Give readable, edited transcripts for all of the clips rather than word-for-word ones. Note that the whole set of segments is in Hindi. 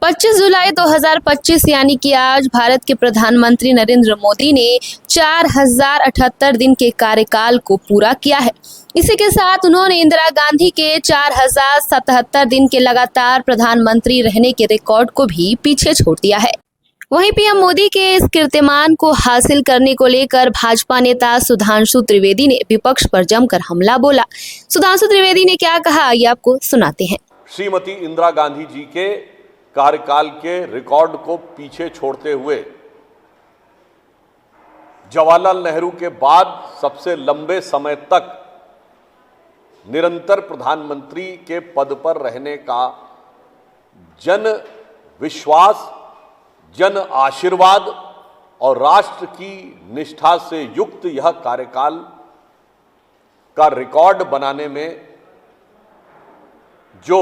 25 जुलाई 2025 यानी कि आज भारत के प्रधानमंत्री नरेंद्र मोदी ने 4078 दिन के कार्यकाल को पूरा किया है। इसी के साथ उन्होंने इंदिरा गांधी के 4077 दिन के लगातार प्रधानमंत्री रहने के रिकॉर्ड को भी पीछे छोड़ दिया है। वहीं पीएम मोदी के इस कीर्तिमान को हासिल करने को लेकर भाजपा नेता सुधांशु त्रिवेदी ने विपक्ष पर जमकर हमला बोला। सुधांशु त्रिवेदी ने क्या कहा, ये आपको सुनाते हैं। श्रीमती इंदिरा गांधी जी के कार्यकाल के रिकॉर्ड को पीछे छोड़ते हुए जवाहरलाल नेहरू के बाद सबसे लंबे समय तक निरंतर प्रधानमंत्री के पद पर रहने का जन विश्वास, जन आशीर्वाद और राष्ट्र की निष्ठा से युक्त यह कार्यकाल का रिकॉर्ड बनाने में जो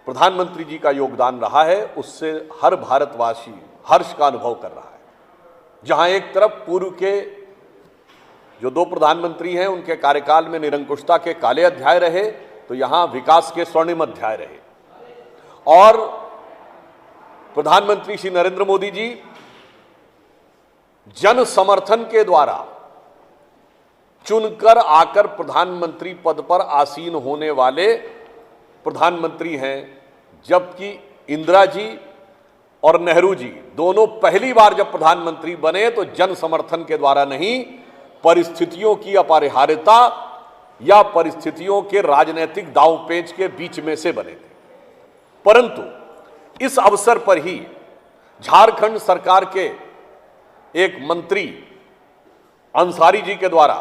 प्रधानमंत्री जी का योगदान रहा है, उससे हर भारतवासी हर्ष का अनुभव कर रहा है। जहां एक तरफ पूर्व के जो दो प्रधानमंत्री हैं उनके कार्यकाल में निरंकुशता के काले अध्याय रहे, तो यहां विकास के स्वर्णिम अध्याय रहे। और प्रधानमंत्री श्री नरेंद्र मोदी जी जन समर्थन के द्वारा चुनकर आकर प्रधानमंत्री पद पर आसीन होने वाले प्रधानमंत्री हैं, जबकि इंदिरा जी और नेहरू जी दोनों पहली बार जब प्रधानमंत्री बने तो जन समर्थन के द्वारा नहीं, परिस्थितियों की अपरिहार्यता या परिस्थितियों के राजनीतिक दांवपेच के बीच में से बने थे। परंतु इस अवसर पर ही झारखंड सरकार के एक मंत्री अंसारी जी के द्वारा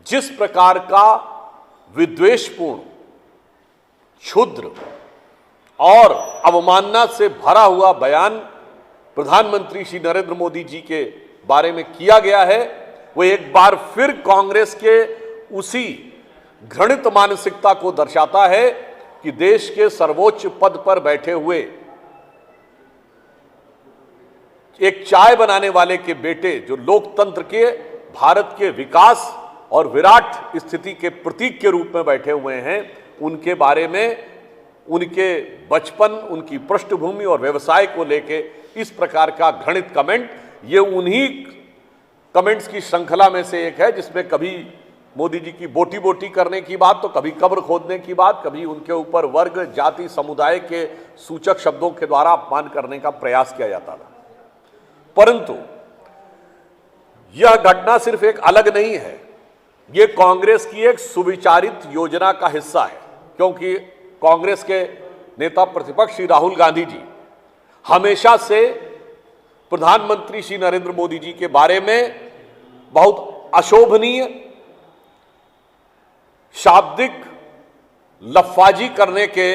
जिस प्रकार का विद्वेषपूर्ण, क्षुद्र और अवमानना से भरा हुआ बयान प्रधानमंत्री श्री नरेंद्र मोदी जी के बारे में किया गया है, वो एक बार फिर कांग्रेस के उसी घृणित मानसिकता को दर्शाता है कि देश के सर्वोच्च पद पर बैठे हुए एक चाय बनाने वाले के बेटे, जो लोकतंत्र के, भारत के विकास और विराट स्थिति के प्रतीक के रूप में बैठे हुए हैं, उनके बारे में, उनके बचपन, उनकी पृष्ठभूमि और व्यवसाय को लेके इस प्रकार का घृणित कमेंट, ये उन्हीं कमेंट्स की श्रृंखला में से एक है जिसमें कभी मोदी जी की बोटी बोटी करने की बात, तो कभी कब्र खोदने की बात, कभी उनके ऊपर वर्ग, जाति, समुदाय के सूचक शब्दों के द्वारा अपमान करने का प्रयास किया जाता था। परंतु यह घटना सिर्फ एक अलग नहीं है, ये कांग्रेस की एक सुविचारित योजना का हिस्सा है, क्योंकि कांग्रेस के नेता प्रतिपक्ष श्री राहुल गांधी जी हमेशा से प्रधानमंत्री श्री नरेंद्र मोदी जी के बारे में बहुत अशोभनीय शाब्दिक लफ्फाजी करने के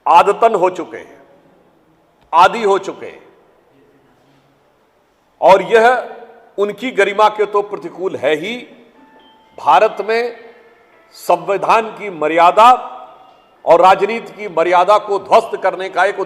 आदतन हो चुके हैं, आदी हो चुके हैं, और यह उनकी गरिमा के तो प्रतिकूल है ही। भारत में संविधान की मर्यादा और राजनीति की मर्यादा को ध्वस्त करने का एक